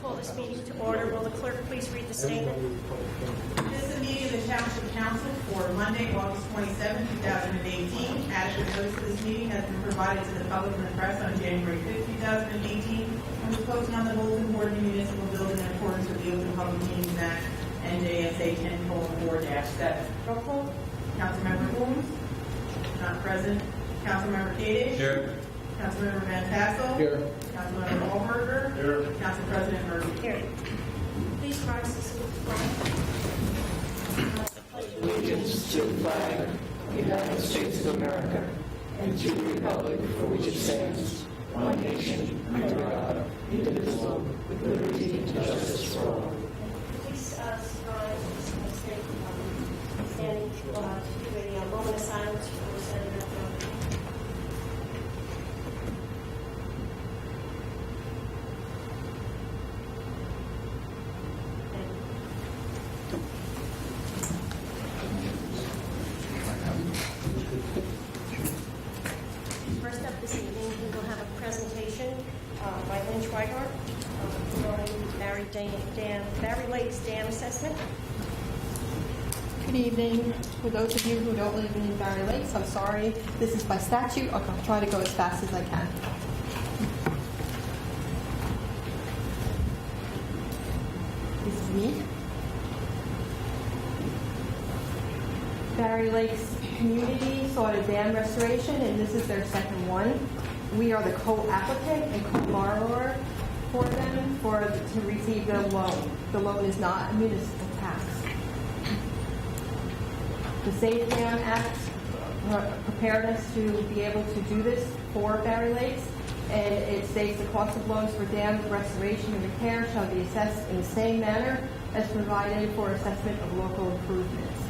Call this meeting to order. Will the clerk please read the statement? This is a meeting of the Township Council for Monday, August 27, 2018. Adequate notice of this meeting has been provided to the public and the press on January 5, 2018, and was posted on the bulletin board in the municipal building in accordance with the Open Public Meetings Act, NJSA 10:4-7. Roll call. Councilmember Coombs? Not present. Councilmember Kadish? Here. Councilmember Van Tassel? Here. Councilmember Allberger? Here. Council President Murphy? Here. Please rise to salute the flag. Allegiance to the flag of the United States of America and to the republic for which it stands, one nation, under God, indivisible, with liberty and justice for all. Please rise and standing to do a moment of silence for Senator Brown. First up this evening, we will have a presentation by Lynn Schweigart regarding Barry Lake's dam assessment. Good evening. For those of you who don't live in Barry Lakes, I'm sorry. This is by statute. I'll try to go as fast as I can. This is me. Barry Lakes community sought a dam restoration, and this is their second one. We are the co-applicant and co-borrower for them to receive the loan. The loan is not a municipal tax. The Safe Dam Act prepared us to be able to do this for Barry Lakes, and it states the cost of loans for dam restoration and repair shall be assessed in the same manner as provided for assessment of local improvements.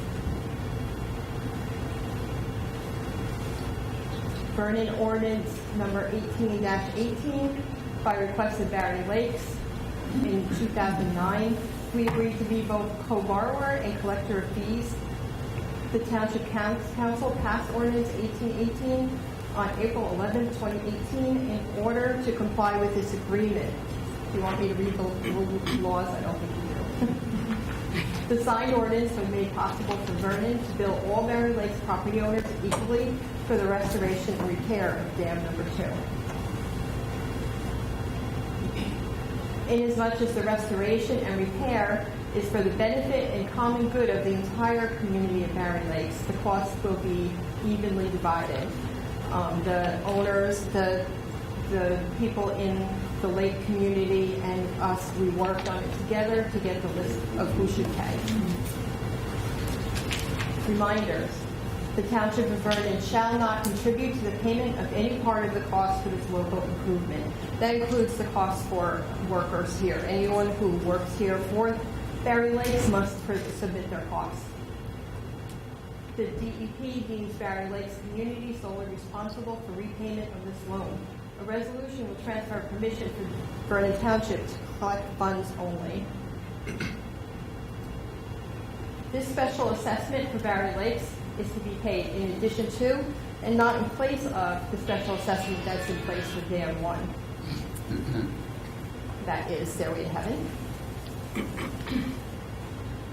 Vernon Ordinance number 18-18 by request of Barry Lakes in 2009. We agreed to be both co-borrower and collector of fees. The Township Council passed Ordinance 1818 on April 11, 2018 in order to comply with this agreement. If you want me to read the laws, I don't think you do. The signed ordinance was made possible for Vernon to bill all Barry Lakes property owners equally for the restoration and repair of dam number 2. Inasmuch as the restoration and repair is for the benefit and common good of the entire community of Barry Lakes, the cost will be evenly divided. The owners, the people in the lake community, and us, we worked on it together to get the list of who should pay. Reminders. The Township of Vernon shall not contribute to the payment of any part of the cost for this local improvement. That includes the cost for workers here. Anyone who works here for Barry Lakes must submit their costs. The DEP deems Barry Lakes community solely responsible for repayment of this loan. A resolution will transfer permission for Vernon Township to collect funds only. This special assessment for Barry Lakes is to be paid in addition to and not in place of the special assessment that's in place for Dam 1. That is Stairway to Heaven.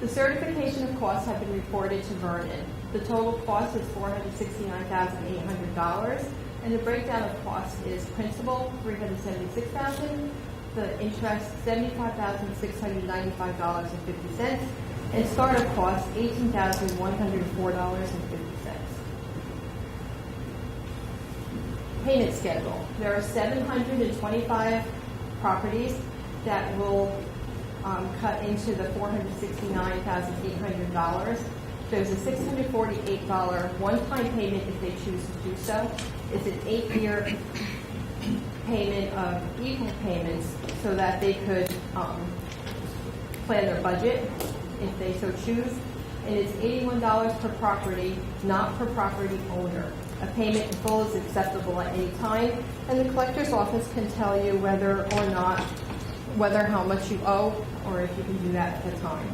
The certification of costs have been reported to Vernon. The total cost is $469,800, and the breakdown of costs is principal $376,000, the interest $75,695.50, and startup costs $18,104.50. Payment schedule. There are 725 properties that will cut into the $469,800. There's a $648 one-time payment if they choose to do so. It's an 8-year payment of equal payments so that they could plan their budget if they so choose. And it's $81 per property, not per property owner. A payment in full is acceptable at any time, and the collector's office can tell you whether how much you owe, or if you can do that at the time.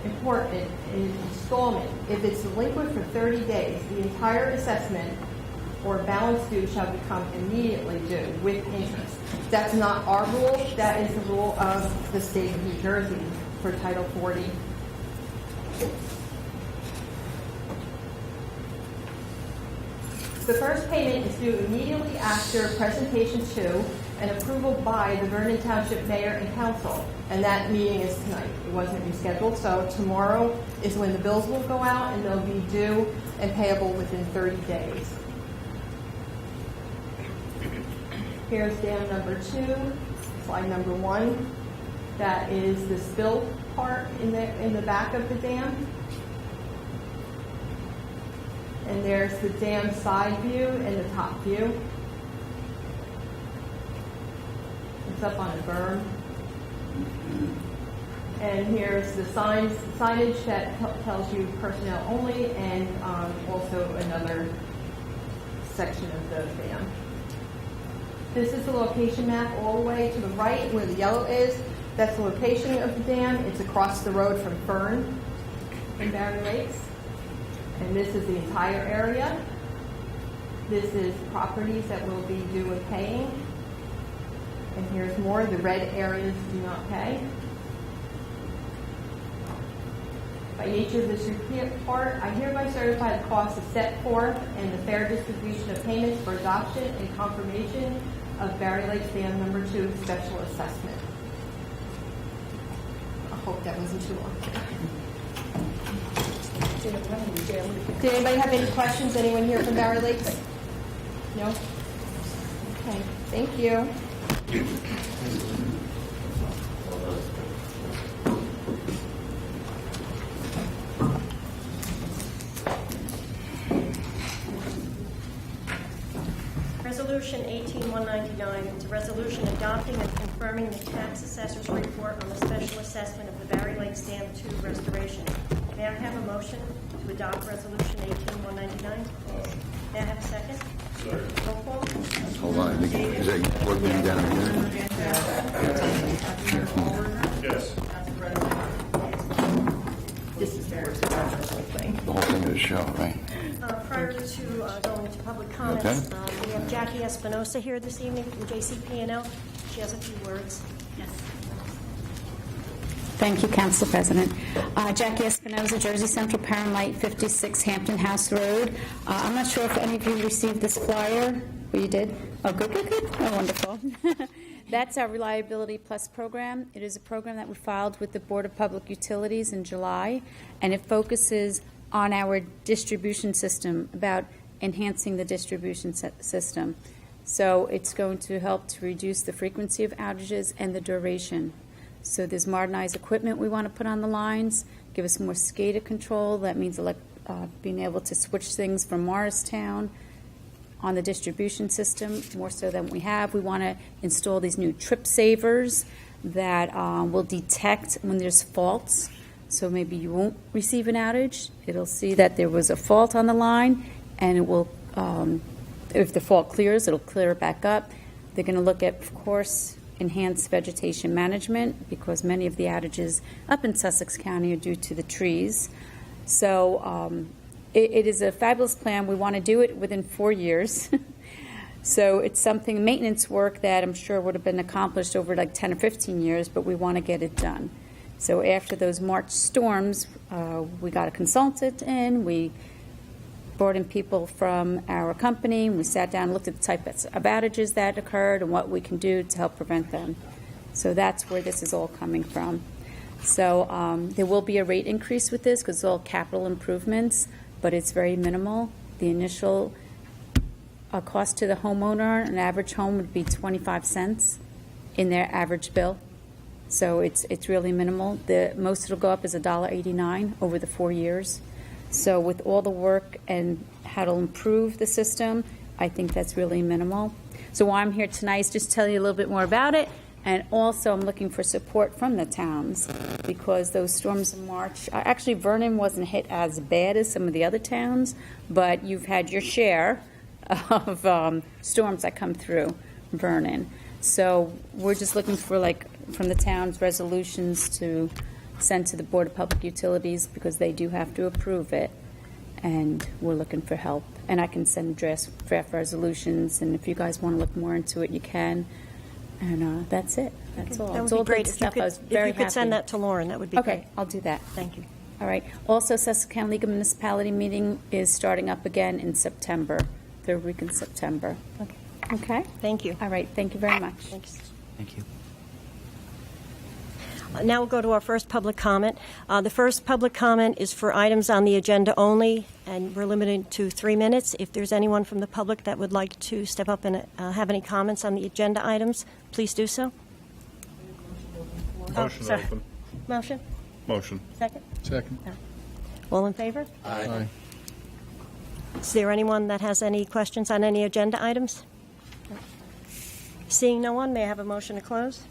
Important, an installment. If it's delinquent for 30 days, the entire assessment or balance due shall become immediately due with interest. That's not our rule. That is the rule of the state of New Jersey for Title 40. The first payment is due immediately after presentation to and approval by the Vernon Township Mayor and Council. And that meeting is tonight. It wasn't rescheduled, so tomorrow is when the bills will go out and they'll be due and payable within 30 days. Here's dam number 2, slide number 1. That is the spill part in the back of the dam. And there's the dam side view and the top view. It's up on a berm. And here's the signage that tells you personnel only, and also another section of the dam. This is the location map all the way to the right where the yellow is. That's the location of the dam. It's across the road from Fern in Barry Lakes. And this is the entire area. This is properties that will be due and paying. And here's more. The red areas do not pay. By nature of this report, I hereby certify the costs is set forth and the fair distribution of payments for adoption and confirmation of Barry Lakes Dam number 2 special assessment. I hope that wasn't too long. Did anybody have any questions? Anyone here from Barry Lakes? No? Okay, thank you. Resolution 18199 is a resolution adopting and confirming the tax assessor's report on the special assessment of the Barry Lakes Dam 2 restoration. May I have a motion to adopt Resolution 18199? May I have a second? Second. Roll call. Hold on, I think, is that working down here? Yes. This is very thing. The whole thing is a show, right? Prior to going to public comments, Okay. we have Jackie Espinosa here this evening from JCP&L. She has a few words. Yes. Thank you, Council President. Jackie Espinosa, Jersey Central Power and Light, 56 Hampton House Road. I'm not sure if any of you received this flyer. Oh, you did? Oh, good. Oh, wonderful. That's our Reliability Plus program. It is a program that we filed with the Board of Public Utilities in July, and it focuses on our distribution system, about enhancing the distribution system. So it's going to help to reduce the frequency of outages and the duration. So there's modernized equipment we want to put on the lines, give us more SCADA control. That means being able to switch things from Morristown on the distribution system, more so than we have. We want to install these new trip savers that will detect when there's faults. So maybe you won't receive an outage. It'll see that there was a fault on the line, and it will, if the fault clears, it'll clear it back up. They're going to look at, of course, enhanced vegetation management, because many of the outages up in Sussex County are due to the trees. So it is a fabulous plan. We want to do it within 4 years. So it's something, maintenance work, that I'm sure would have been accomplished over like 10 or 15 years, but we want to get it done. So after those March storms, we got a consultant in. We brought in people from our company. We sat down and looked at the type of outages that occurred and what we can do to help prevent them. So that's where this is all coming from. So there will be a rate increase with this because it's all capital improvements, but it's very minimal. The initial cost to the homeowner, an average home would be 25 cents in their average bill. So it's really minimal. The most it'll go up is $1.89 over the 4 years. So with all the work and how to improve the system, I think that's really minimal. So why I'm here tonight is just tell you a little bit more about it, and also I'm looking for support from the towns, because those storms in March, actually Vernon wasn't hit as bad as some of the other towns, but you've had your share of storms that come through Vernon. So we're just looking for, from the town's resolutions to send to the Board of Public Utilities, because they do have to approve it, and we're looking for help. and I can send draft resolutions, and if you guys want to look more into it, you can. And that's it. That's all. That It's would all be great good if you stuff. I was could, very if you could send happy. that to Lauren, that would be great. Okay, I'll do that. Thank you. All right. Also, Sussex County League of Municipality meeting is starting up again in September, third week in September. Okay. Okay? Thank you. All right, thank you very much. Thanks. Thank you. Now we'll go to our first public comment. The first public comment is for items on the agenda only, and we're limited to 3 minutes. If there's anyone from the public that would like to step up and have any comments on the agenda items, please do so. Motion sorry. open. Motion? Motion. Second? Second. All in favor? Aye. Is there anyone that has any questions on any agenda items? Seeing no one, may I have a motion to close?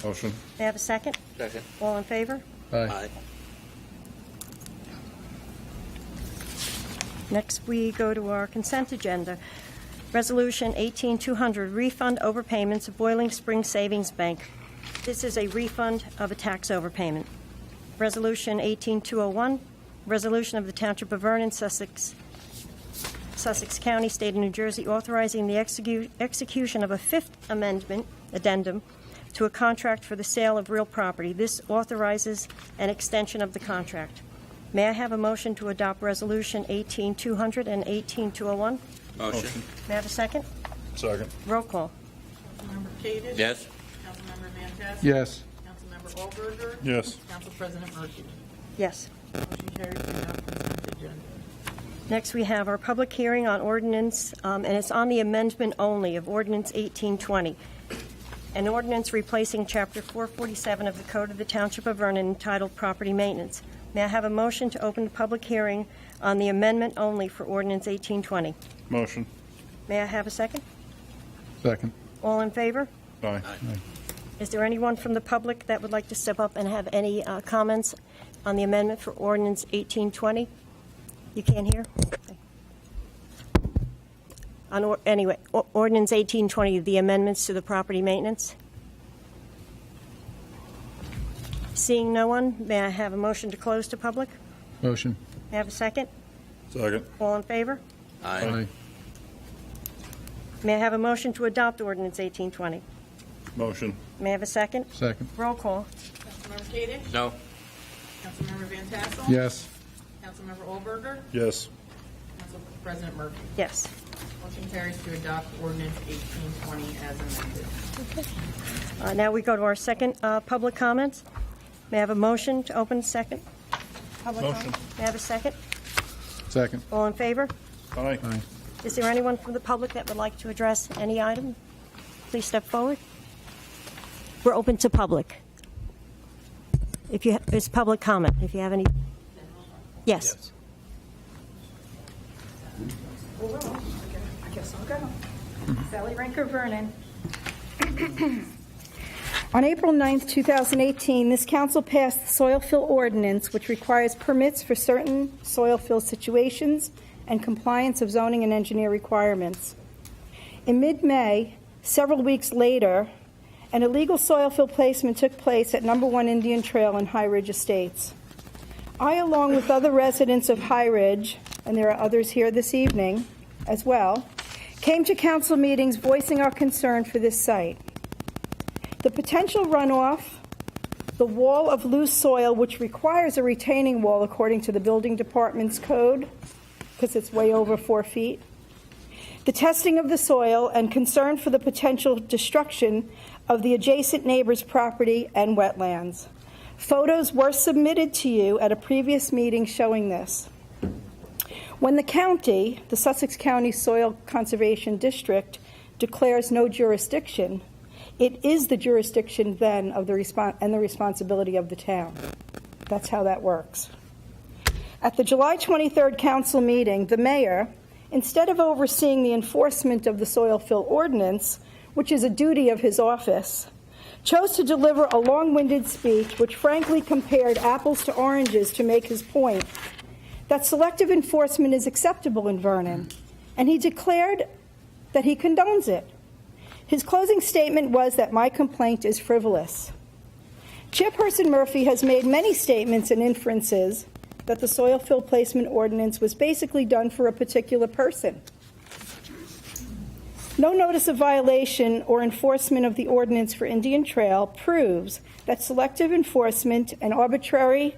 Motion. May I have a second? Second. All in favor? Aye. Next, we go to our consent agenda. Resolution 18200, refund overpayments of Boiling Spring Savings Bank. This is a refund of a tax overpayment. Resolution 18201, resolution of the Township of Vernon, Sussex County, State of New Jersey, authorizing the execution of a Fifth Amendment addendum to a contract for the sale of real property. This authorizes an extension of the contract. May I have a motion to adopt Resolution 18200 and 18201? Motion. May I have a second? Second. Roll call. Councilmember Cadish? Yes. Councilmember Fantastic? Yes. Councilmember Allberger? Yes. Council President Murphy? Yes. Motion carries to adopt consent agenda. Next, we have our public hearing on ordinance, and it's on the amendment only of Ordinance 1820, an ordinance replacing Chapter 447 of the Code of the Township of Vernon entitled Property Maintenance. May I have a motion to open the public hearing on the amendment only for Ordinance 1820? Motion. May I have a second? Second. All in favor? Aye. Is there anyone from the public that would like to step up and have any comments on the amendment for Ordinance 1820? You can't hear? Okay. Ordinance 1820, the amendments to the property maintenance. Seeing no one, may I have a motion to close to public? Motion. May I have a second? Second. All in favor? Aye. May I have a motion to adopt Ordinance 1820? Motion. May I have a second? Second. Roll call. Councilmember Cadish? No. Councilmember Van Tassel? Yes. Councilmember Allberger? Yes. Council President Murphy? Yes. Motion carries to adopt ordinance 1820 as amended. Now we go to our second public comments. May I have a motion to open second public Motion. comment? May I have a second? Second. All in favor? Aye. Is there anyone from the public that would like to address any item? Please step forward. We're open to public. It's public comment. If you have any. Yes. I guess I'll go. Sally Ranker, Vernon. On April 9th, 2018, this council passed the soil fill ordinance, which requires permits for certain soil fill situations and compliance of zoning and engineer requirements. In mid-May, several weeks later, an illegal soil fill placement took place at Number 1 Indian Trail in High Ridge Estates. I, along with other residents of High Ridge, and there are others here this evening as well, came to council meetings voicing our concern for this site. The potential runoff, the wall of loose soil, which requires a retaining wall according to the building department's code, because it's way over 4 feet, the testing of the soil, and concern for the potential destruction of the adjacent neighbor's property and wetlands. Photos were submitted to you at a previous meeting showing this. When the county, the Sussex County Soil Conservation District, declares no jurisdiction, it is the jurisdiction then of the responsibility of the town. That's how that works. At the July 23rd council meeting, the mayor, instead of overseeing the enforcement of the soil fill ordinance, which is a duty of his office, chose to deliver a long-winded speech which frankly compared apples to oranges to make his point that selective enforcement is acceptable in Vernon, and he declared that he condones it. His closing statement was that my complaint is frivolous. Chairperson Murphy has made many statements and inferences that the soil fill placement ordinance was basically done for a particular person. No notice of violation or enforcement of the ordinance for Indian Trail proves that selective enforcement and arbitrary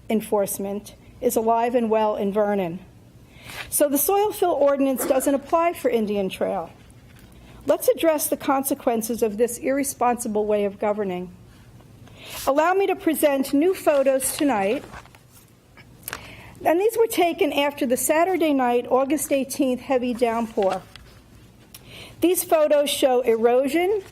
enforcement is alive and well in Vernon. So the soil fill ordinance doesn't apply for Indian Trail. Let's address the consequences of this irresponsible way of governing. Allow me to present new photos tonight. And these were taken after the Saturday night, August 18th, heavy downpour. These photos show erosion,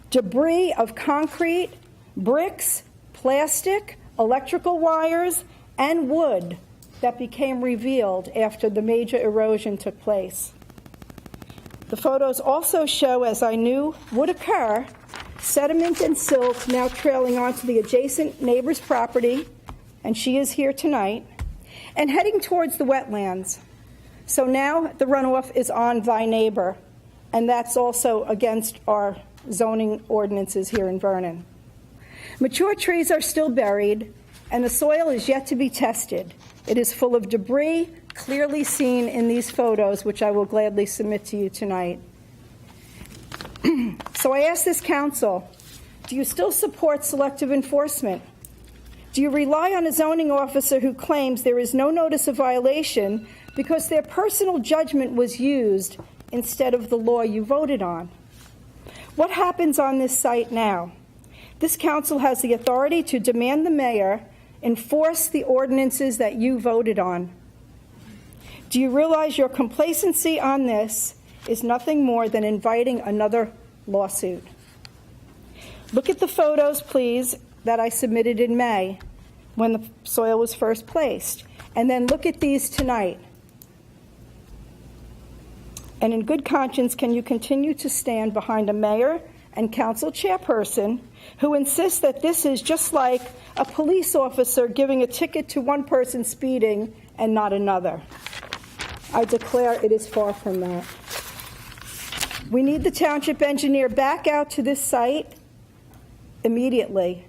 debris of concrete, bricks, plastic, electrical wires, and wood that became revealed after the major erosion took place. The photos also show, as I knew would occur, sediment and silt now trailing onto the adjacent neighbor's property, and she is here tonight, and heading towards the wetlands. So now the runoff is on thy neighbor, and that's also against our zoning ordinances here in Vernon. Mature trees are still buried, and the soil is yet to be tested. It is full of debris, clearly seen in these photos, which I will gladly submit to you tonight. So I ask this council, do you still support selective enforcement? Do you rely on a zoning officer who claims there is no notice of violation because their personal judgment was used instead of the law you voted on? What happens on this site now? This council has the authority to demand the mayor enforce the ordinances that you voted on. Do you realize your complacency on this is nothing more than inviting another lawsuit? Look at the photos, please, that I submitted in May when the soil was first placed, and then look at these tonight. And in good conscience, can you continue to stand behind a mayor and council chairperson who insists that this is just like a police officer giving a ticket to one person speeding and not another? I declare it is far from that. We need the township engineer back out to this site immediately.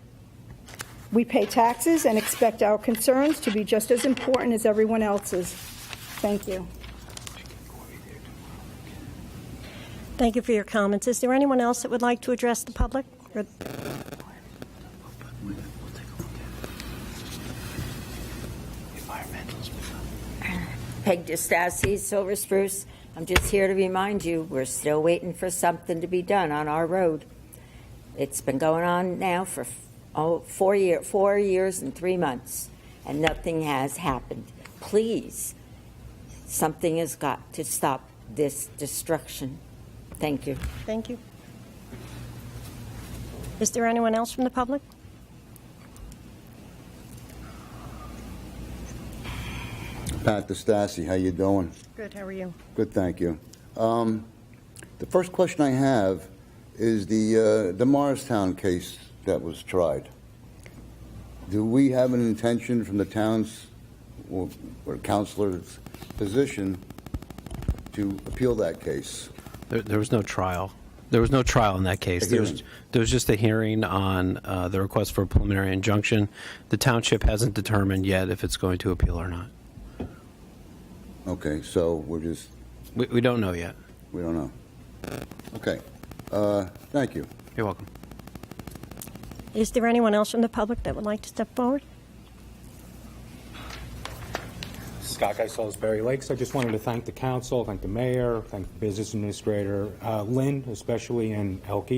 We pay taxes and expect our concerns to be just as important as everyone else's. Thank you. Thank you for your comments. Is there anyone else that would like to address the public? Peg DeStassi, Silver Spruce. I'm just here to remind you, we're still waiting for something to be done on our road. It's been going on now for 4 years and 3 months, and nothing has happened. Please, something has got to stop this destruction. Thank you. Thank you. Is there anyone else from the public? Pat DeStassi, how you doing? Good, how are you? Good, thank you. The first question I have is the Morristown case that was tried. Do we have an intention from the town's or councilor's position to appeal that case? There was no trial. There was no trial in that case. There was just a hearing on the request for a preliminary injunction. The township hasn't determined yet if it's going to appeal or not. Okay, so we're just... We don't know yet. We don't know. Okay. Thank you. You're welcome. Is there anyone else from the public that would like to step forward? Scott Guy, Salisbury Lakes. I just wanted to thank the council, thank the mayor, thank the business administrator, Lynn especially, and Elke.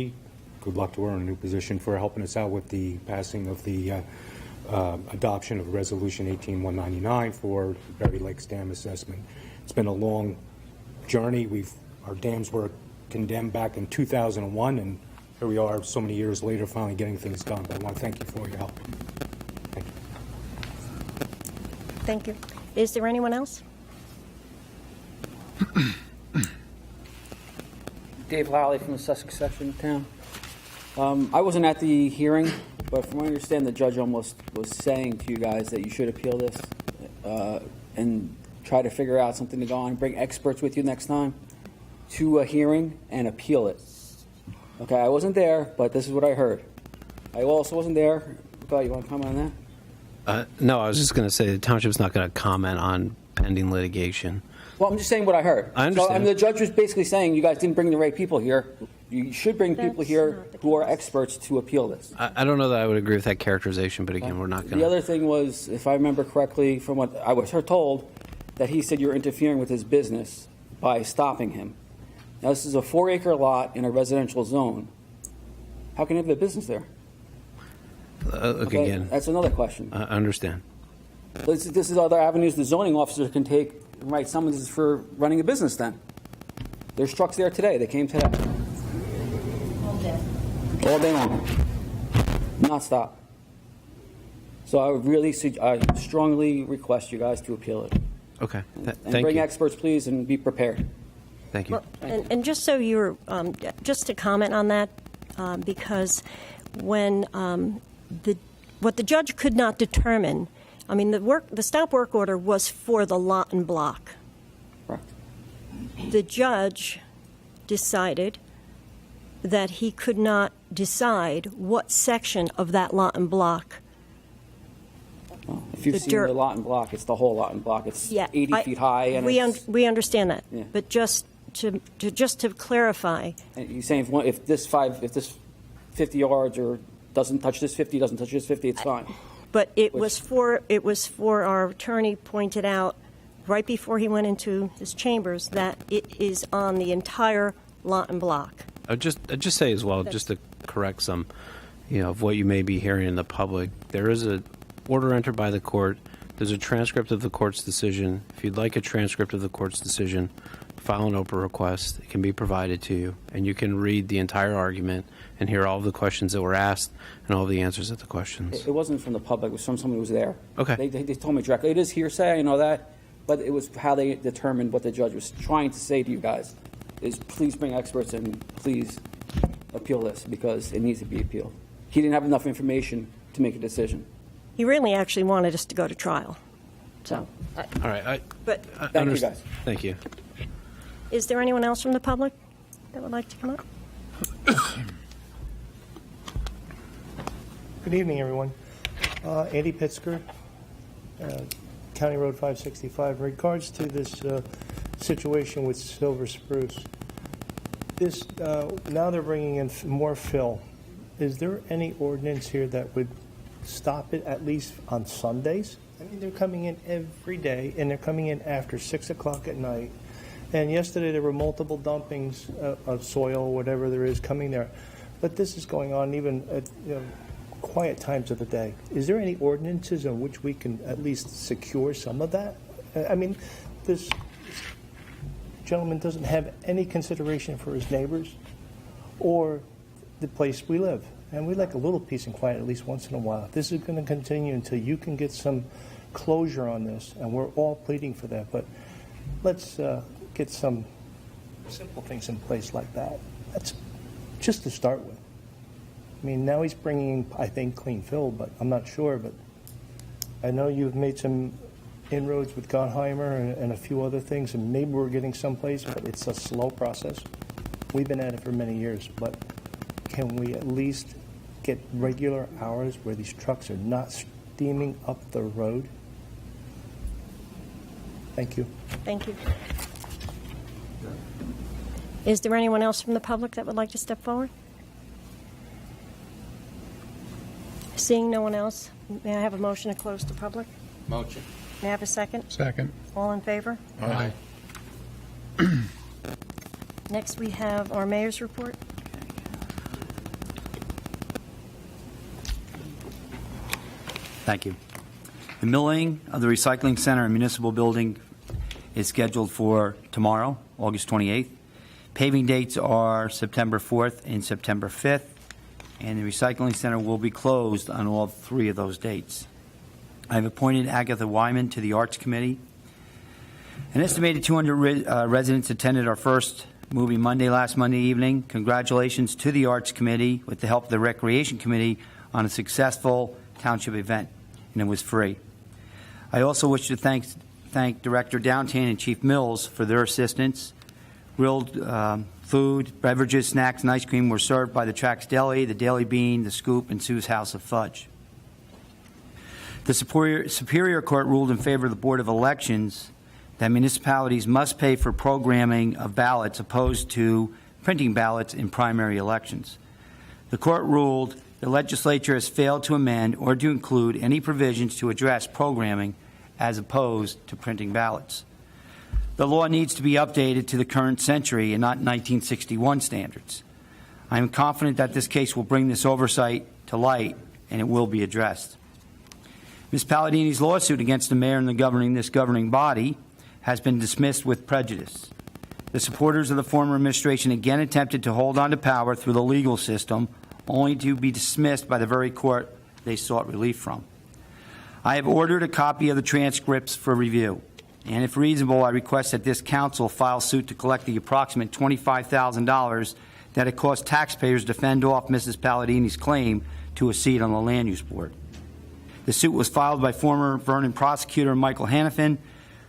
Good luck to her in a new position for helping us out with the passing of the adoption of Resolution 18199 for Berry Lakes Dam assessment. It's been a long journey. Our dams were condemned back in 2001, and here we are so many years later finally getting things done. But I want to thank you for your help. Thank you. Thank you. Is there anyone else? Dave Lally from the Sussex section of town. I wasn't at the hearing, but from what I understand, the judge almost was saying to you guys that you should appeal this and try to figure out something to go on. Bring experts with you next time to a hearing and appeal it. Okay, I wasn't there, but this is what I heard. I also wasn't there. You want to comment on that? No, I was just going to say the township's not going to comment on pending litigation. Well, I'm just saying what I heard. I understand. So, and the judge was basically saying you guys didn't bring the right people here. You should bring people That's here not the who are case. experts to appeal this. I don't know that I would agree with that characterization, but again, we're not going The to. other thing was, if I remember correctly, from what I was told, that he said you're interfering with his business by stopping him. Now, this is a 4-acre lot in a residential zone. How can he have a business there? Look, Okay, again, that's another question. I understand. This is other avenues the zoning officer can take, write summonses for running a business then. There's trucks there today. They came today. All day long. Not stop. So I would really, I strongly request you guys to appeal it. Okay. And Thank bring you. experts, please, and be prepared. Thank you. Well, and just so you're, just to comment on that, because when what the judge could not determine, I mean, the stop work order was for the lot and block. Correct. The judge decided that he could not decide what section of that lot and block. Well, if you've The seen dirt. the lot and block, it's the whole lot and block. It's Yeah, 80 feet high, and we understand that, Yeah. but just to clarify, and he's saying if this 50 yards or doesn't touch this 50, doesn't touch this 50, it's fine. but it was for our attorney pointed out right before he went into his chambers that it is on the entire lot and block. I'd just say as well, just to correct some, of what you may be hearing in the public. There is a order entered by the court. There's a transcript of the court's decision. If you'd like a transcript of the court's decision, file an Oprah request. It can be provided to you, and you can read the entire argument and hear all of the questions that were asked and all the answers to the questions. It wasn't from the public. It was from someone who was there. Okay. They told me directly. It is hearsay, I know that, but it was how they determined what the judge was trying to say to you guys is please bring experts and please appeal this because it needs to be appealed. He didn't have enough information to make a decision. He really actually wanted us to go to trial. So, All right. but Thank you, guys. Thank you. is there anyone else from the public that would like to come up? Good evening, everyone. Andy Pitsker, County Road 565. In regards to this situation with Silver Spruce, now they're bringing in more fill. Is there any ordinance here that would stop it at least on Sundays? I mean, they're coming in every day, and they're coming in after 6 o'clock at night. And yesterday there were multiple dumpings of soil, whatever there is, coming there. But this is going on even at quiet times of the day. Is there any ordinances in which we can at least secure some of that? I mean, this gentleman doesn't have any consideration for his neighbors or the place we live. And we like a little peace and quiet at least once in a while. This is going to continue until you can get some closure on this, and we're all pleading for that. But let's get some simple things in place like that. That's just to start with. I mean, now he's bringing, I think, clean fill, but I'm not sure. But I know you've made some inroads with Gottheimer and a few other things, and maybe we're getting someplace, but it's a slow process. We've been at it for many years, but can we at least get regular hours where these trucks are not steaming up the road? Thank you. Thank you. Is there anyone else from the public that would like to step forward? Seeing no one else, may I have a motion to close to public? Motion. May I have a second? Second. All in favor? Aye. Next, we have our mayor's report. Thank you. The milling of the recycling center and municipal building is scheduled for tomorrow, August 28th. Paving dates are September 4th and September 5th, and the recycling center will be closed on all three of those dates. I've appointed Agatha Wyman to the Arts Committee. An estimated 200 residents attended our first movie last Monday evening. Congratulations to the Arts Committee with the help of the Recreation Committee on a successful township event, and it was free. I also wish to thank Director Downton and Chief Mills for their assistance. Grilled food, beverages, snacks, and ice cream were served by the Trax Deli, the Daily Bean, the Scoop, and Sue's House of Fudge. The Superior Court ruled in favor of the Board of Elections that municipalities must pay for programming of ballots opposed to printing ballots in primary elections. The court ruled the legislature has failed to amend or to include any provisions to address programming as opposed to printing ballots. The law needs to be updated to the current century and not 1961 standards. I am confident that this case will bring this oversight to light and it will be addressed. Ms. Palladini's lawsuit against the mayor and this governing body has been dismissed with prejudice. The supporters of the former administration again attempted to hold on to power through the legal system, only to be dismissed by the very court they sought relief from. I have ordered a copy of the transcripts for review, and if reasonable, I request that this council file suit to collect the approximate $25,000 that it cost taxpayers to fend off Mrs. Palladini's claim to a seat on the Land Use Board. The suit was filed by former Vernon prosecutor Michael Hannafin,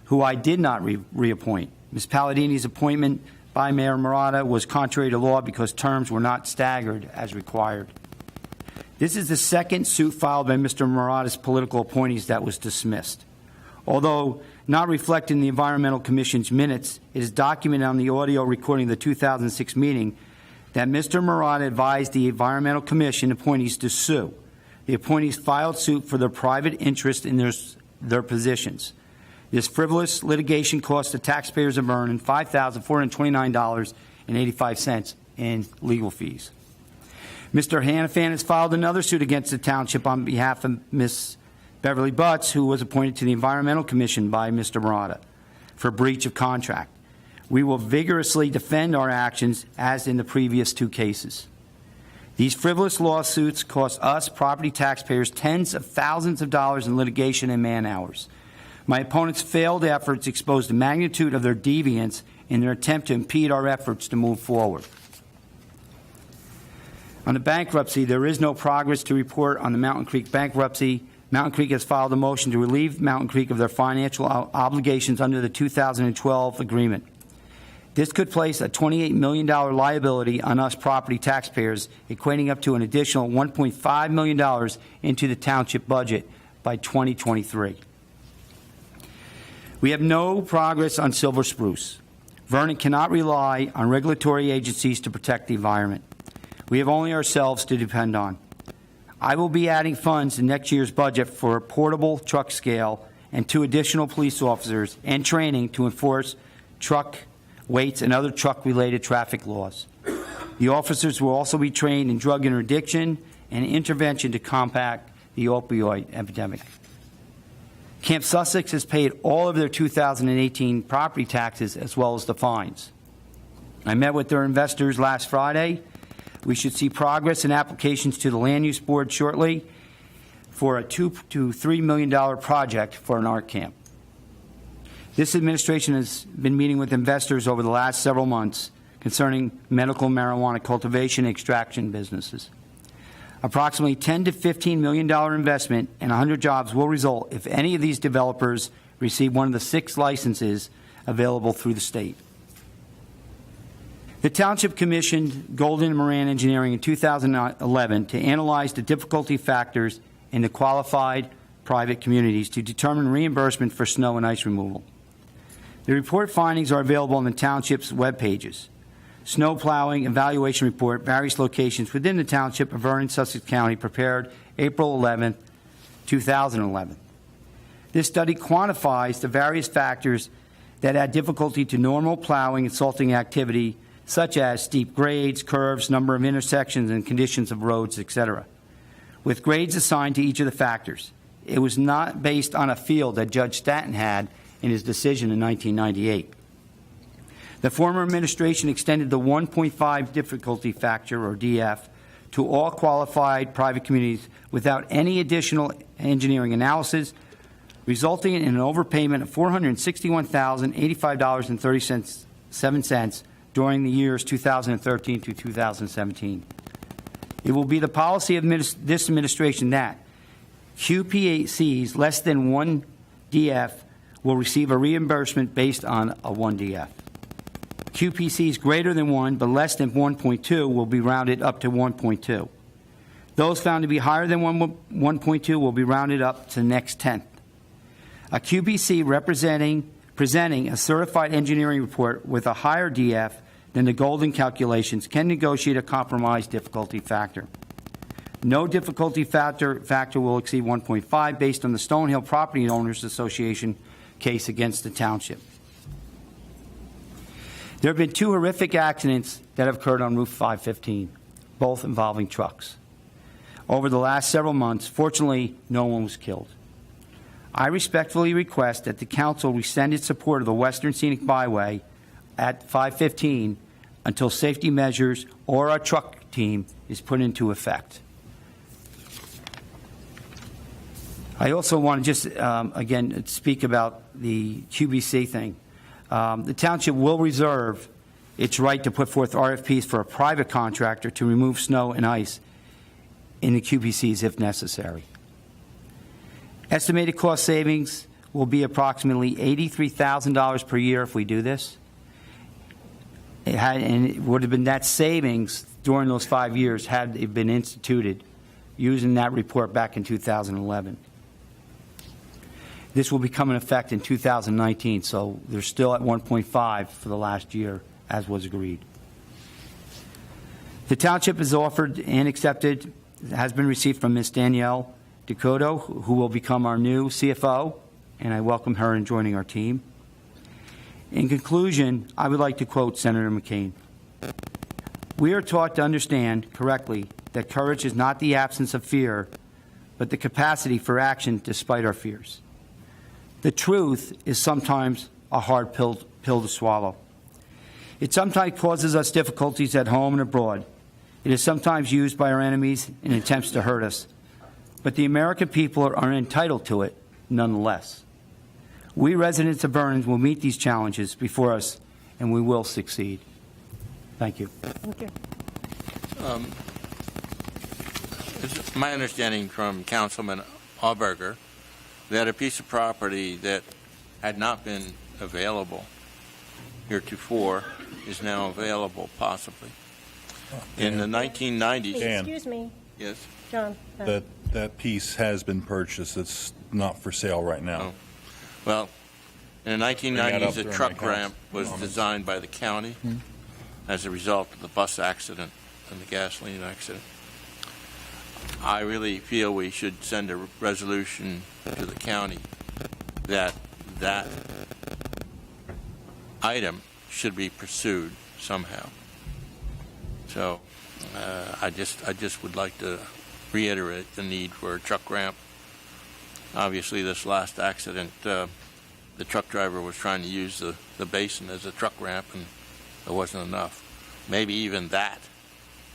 who I did not reappoint. Ms. Palladini's appointment by Mayor Murata was contrary to law because terms were not staggered as required. This is the second suit filed by Mr. Murata's political appointees that was dismissed. Although not reflected in the Environmental Commission's minutes, it is documented on the audio recording of the 2006 meeting that Mr. Murata advised the Environmental Commission appointees to sue. The appointees filed suit for their private interest in their positions. This frivolous litigation cost the taxpayers of Vernon $5,429.85 in legal fees. Mr. Hannafin has filed another suit against the township on behalf of Ms. Beverly Butts, who was appointed to the Environmental Commission by Mr. Murata for breach of contract. We will vigorously defend our actions as in the previous two cases. These frivolous lawsuits cost us, property taxpayers, tens of thousands of dollars in litigation and man-hours. My opponents' failed efforts expose the magnitude of their deviance in their attempt to impede our efforts to move forward. On the bankruptcy, there is no progress to report on the Mountain Creek bankruptcy. Mountain Creek has filed a motion to relieve Mountain Creek of their financial obligations under the 2012 agreement. This could place a $28 million liability on us property taxpayers, equating up to an additional $1.5 million into the township budget by 2023. We have no progress on silver spruce. Vernon cannot rely on regulatory agencies to protect the environment. We have only ourselves to depend on. I will be adding funds in next year's budget for a portable truck scale and 2 additional police officers and training to enforce truck weights and other truck-related traffic laws. The officers will also be trained in drug interdiction and intervention to combat the opioid epidemic. Camp Sussex has paid all of their 2018 property taxes as well as the fines. I met with their investors last Friday. We should see progress in applications to the Land Use Board shortly for a $2 to $3 million project for an art camp. This administration has been meeting with investors over the last several months concerning medical marijuana cultivation and extraction businesses. Approximately $10 to $15 million investment and 100 jobs will result if any of these developers receive one of the 6 licenses available through the state. The Township commissioned Golden Moran Engineering in 2011 to analyze the difficulty factors in the qualified private communities to determine reimbursement for snow and ice removal. The report findings are available on the Township's web pages. Snow plowing evaluation report, various locations within the Township of Vernon, Sussex County, prepared April 11, 2011. This study quantifies the various factors that add difficulty to normal plowing and salting activity, such as steep grades, curves, number of intersections, and conditions of roads, etc., with grades assigned to each of the factors. It was not based on a field that Judge Stanton had in his decision in 1998. The former administration extended the 1.5 difficulty factor, or DF, to all qualified private communities without any additional engineering analysis, resulting in an overpayment of $461,085.37 during the years 2013 to 2017. It will be the policy of this administration that QPCs less than 1 DF will receive a reimbursement based on a 1 DF. QPCs greater than 1 but less than 1.2 will be rounded up to 1.2. Those found to be higher than 1.2 will be rounded up to the next tenth. A QBC presenting a certified engineering report with a higher DF than the golden calculations can negotiate a compromise difficulty factor. No difficulty factor will exceed 1.5 based on the Stonehill Property Owners Association case against the township. There have been 2 horrific accidents that have occurred on Route 515, both involving trucks. Over the last several months, fortunately, no one was killed. I respectfully request that the council rescind its support of the Western Scenic Byway at 515 until safety measures or our truck team is put into effect. I also want to just, again, speak about the QBC thing. The township will reserve its right to put forth RFPs for a private contractor to remove snow and ice in the QBCs if necessary. Estimated cost savings will be approximately $83,000 per year if we do this. And it would have been that savings during those 5 years had it been instituted using that report back in 2011. This will become in effect in 2019, so they're still at 1.5 for the last year, as was agreed. The township has offered and accepted, has been received from Ms. Danielle Dakota, who will become our new CFO, and I welcome her in joining our team. In conclusion, I would like to quote Senator McCain. We are taught to understand correctly that courage is not the absence of fear, but the capacity for action despite our fears. The truth is sometimes a hard pill to swallow. It sometimes causes us difficulties at home and abroad. It is sometimes used by our enemies in attempts to hurt us. But the American people are entitled to it nonetheless. We residents of Vernon will meet these challenges before us, and we will succeed. Thank you. Thank you. It's my understanding from Councilman Auberger that a piece of property that had not been available heretofore is now available, possibly. In the 1990s. Excuse me, Yes. John. That piece has been purchased. It's not for sale right now. Oh. Well, in the 1990s, a truck ramp was designed by the county as a result of the bus accident and the gasoline accident. I really feel we should send a resolution to the county that that item should be pursued somehow. So I just would like to reiterate the need for a truck ramp. Obviously, this last accident, the truck driver was trying to use the basin as a truck ramp, and there wasn't enough. Maybe even that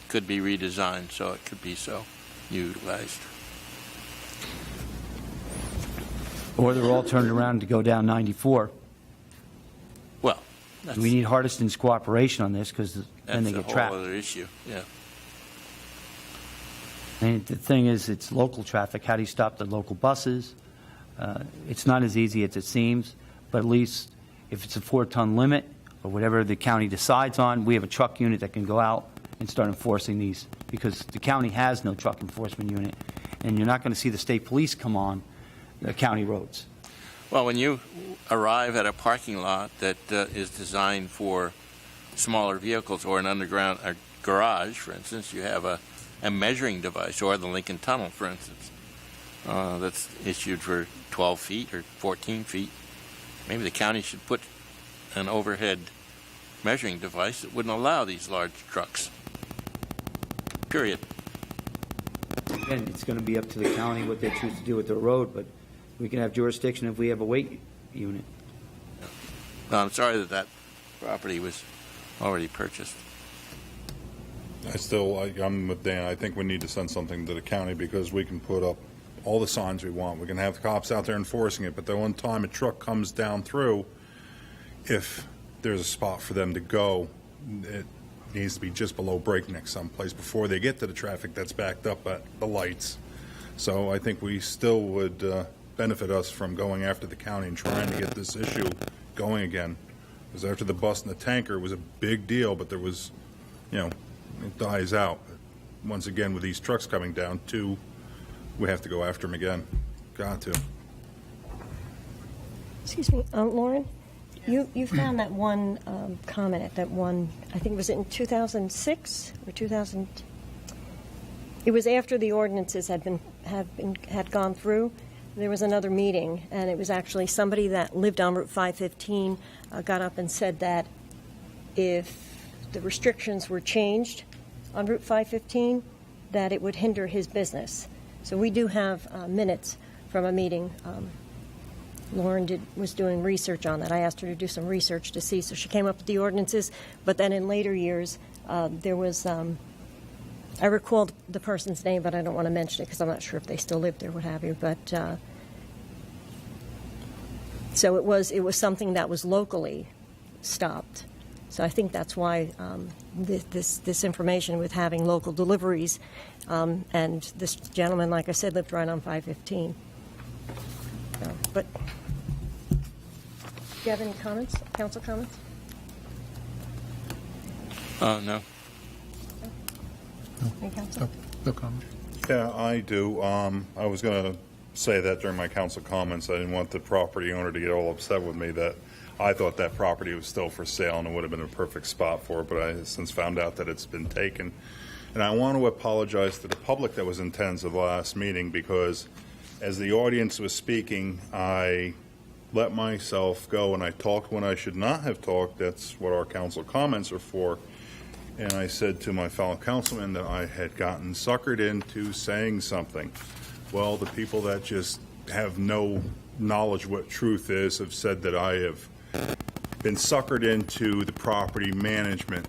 could be redesigned so it could be so utilized. Or they're all turned around to go down 94. Well, We need Hardiston's cooperation on this because then they get that's a trapped. whole other issue. Yeah. And the thing is, it's local traffic. How do you stop the local buses? It's not as easy as it seems, but at least if it's a 4-ton limit or whatever the county decides on, we have a truck unit that can go out and start enforcing these, because the county has no truck enforcement unit, and you're not going to see the state police come on the county roads. Well, when you arrive at a parking lot that is designed for smaller vehicles or an underground garage, for instance, you have a measuring device, or the Lincoln Tunnel, for instance, that's issued for 12 feet or 14 feet. Maybe the county should put an overhead measuring device that wouldn't allow these large trucks. Period. Again, it's going to be up to the county what they choose to do with their road, but we can have jurisdiction if we have a weight unit. Well, I'm sorry that property was already purchased. I'm with Dan. I think we need to send something to the county because we can put up all the signs we want. We can have the cops out there enforcing it, but the one time a truck comes down through, if there's a spot for them to go, it needs to be just below breakneck someplace before they get to the traffic that's backed up at the lights. So I think we still would benefit us from going after the county and trying to get this issue going again. Because after the bus and the tanker, it was a big deal, but there was, it dies out. once again, with these trucks coming down, two, we have to go after them again. Got to. Excuse me, Lauren? You found that one comment, that one, I think it was in 2006 or 2000. It was after the ordinances had gone through. There was another meeting, and it was actually somebody that lived on Route 515 got up and said that if the restrictions were changed on Route 515, that it would hinder his business. So we do have minutes from a meeting. Lauren was doing research on that. I asked her to do some research to see, so she came up with the ordinances. But then in later years, there was, I recalled the person's name, but I don't want to mention it because I'm not sure if they still live there, what have you. But so it was something that was locally stopped. So I think that's why this information with having local deliveries, and this gentleman, like I said, lived right on 515. So, but do you have any comments, council comments? No. Any council? No comment. Yeah, I do. I was going to say that during my council comments. I didn't want the property owner to get all upset with me that I thought that property was still for sale and it would have been a perfect spot for it, but I since found out that it's been taken. And I want to apologize to the public that was in attendance of the last meeting, because as the audience was speaking, I let myself go and I talked when I should not have talked. That's what our council comments are for. And I said to my fellow councilman that I had gotten suckered into saying something. Well, the people that just have no knowledge what truth is have said that I have been suckered into the property management.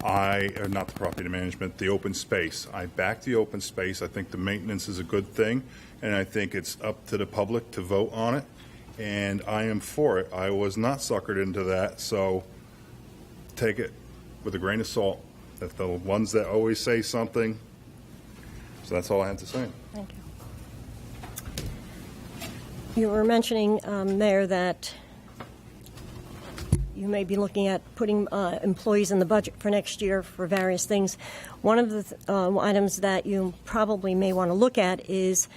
Not the property management, the open space. I back the open space. I think the maintenance is a good thing, and I think it's up to the public to vote on it, and I am for it. I was not suckered into that, so take it with a grain of salt. If the ones that always say something, so that's all I have to say. Thank you. You were mentioning, Mayor, that you may be looking at putting employees in the budget for next year for various things. One of the items that you probably may want to look at is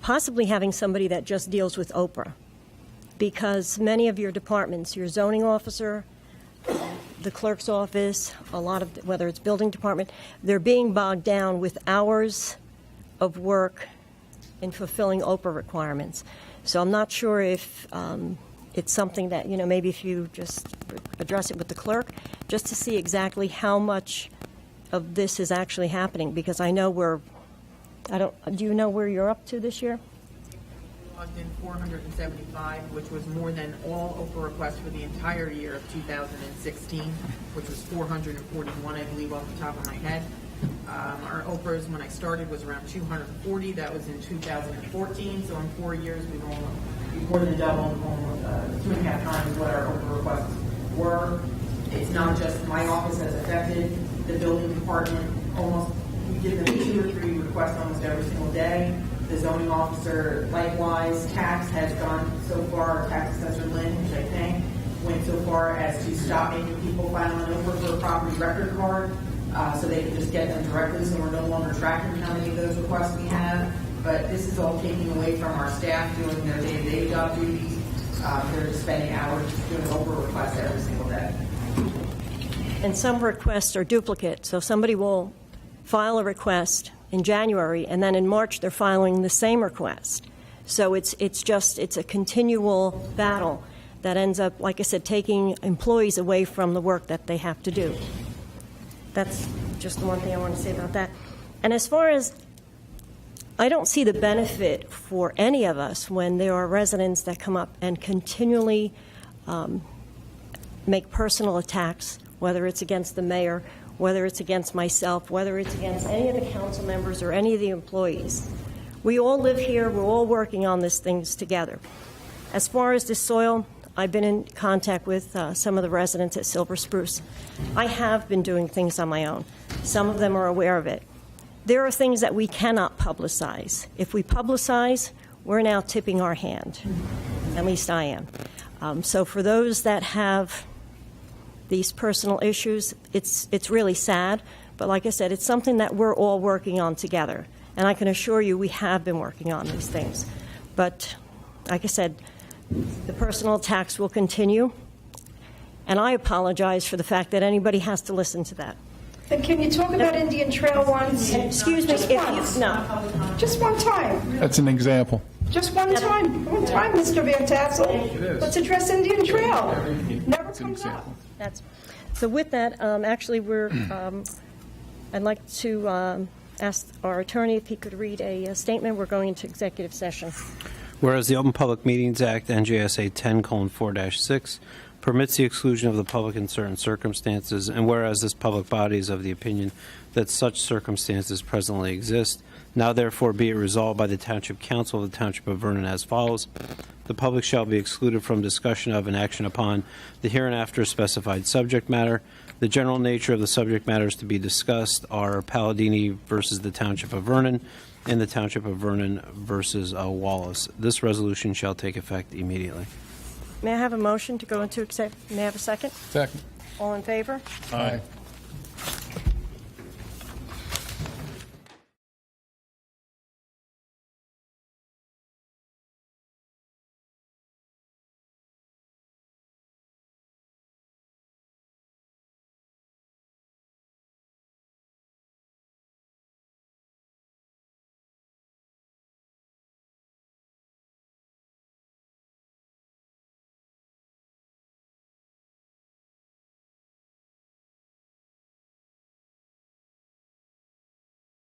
possibly having somebody that just deals with Oprah, because many of your departments, your zoning officer, the clerk's office, a lot of, whether it's building department, they're being bogged down with hours of work in fulfilling Oprah requirements. So I'm not sure if it's something that, maybe if you just address it with the clerk, just to see exactly how much of this is actually happening, because I know do you know where you're up to this year? Logged in 475, which was more than all Oprah requests for the entire year of 2016, which was 441, I believe, off the top of my head. Our Oprahs, when I started, was around 240. That was in 2014. So in 4 years, we've more than doubled, almost 2.5 times what our Oprah requests were. It's not just my office that's affected. The building department, we give them 2 or 3 requests almost every single day. The zoning officer, likewise. Tax has gone so far, tax assessor Lynn, which I think went so far as to stop making people file an Oprah for a property record card, so they can just get them directly, so we're no longer tracking how many of those requests we have. But this is all taking away from our staff doing their day-to-day job duties. They're just spending hours doing Oprah requests every single day. And some requests are duplicate, so somebody will file a request in January, and then in March they're filing the same request. So it's a continual battle that ends up, like I said, taking employees away from the work that they have to do. That's just the one thing I want to say about that. And as far as, I don't see the benefit for any of us when there are residents that come up and continually make personal attacks, whether it's against the mayor, whether it's against myself, whether it's against any of the council members or any of the employees. We all live here. We're all working on these things together. As far as the soil, I've been in contact with some of the residents at Silver Spruce. I have been doing things on my own. Some of them are aware of it. There are things that we cannot publicize. If we publicize, we're now tipping our hand. At least I am. So for those that have these personal issues. It's really sad, but like I said, it's something that we're all working on together. And I can assure you, we have been working on these things. But like I said, the personal attacks will continue, and I apologize for the fact that anybody has to listen to that. And can you talk about Indian Trail once? Excuse me, Just once. no. Just one time. That's an example. Just one time. One time, Mr. Van Tassel. Let's address Indian Trail. Never comes up. So with that, actually, I'd like to ask our attorney if he could read a statement. We're going into executive session. Whereas the Open Public Meetings Act, NJSA 10:4-6, permits the exclusion of the public in certain circumstances, and whereas this public body is of the opinion that such circumstances presently exist, now therefore be it resolved by the Township Council of the Township of Vernon as follows. The public shall be excluded from discussion of and action upon the hereinafter specified subject matter. The general nature of the subject matters to be discussed are Palladini versus the Township of Vernon and the Township of Vernon versus Wallace. This resolution shall take effect immediately. May I have a motion to go into may I have a second? Second. All in favor? Aye.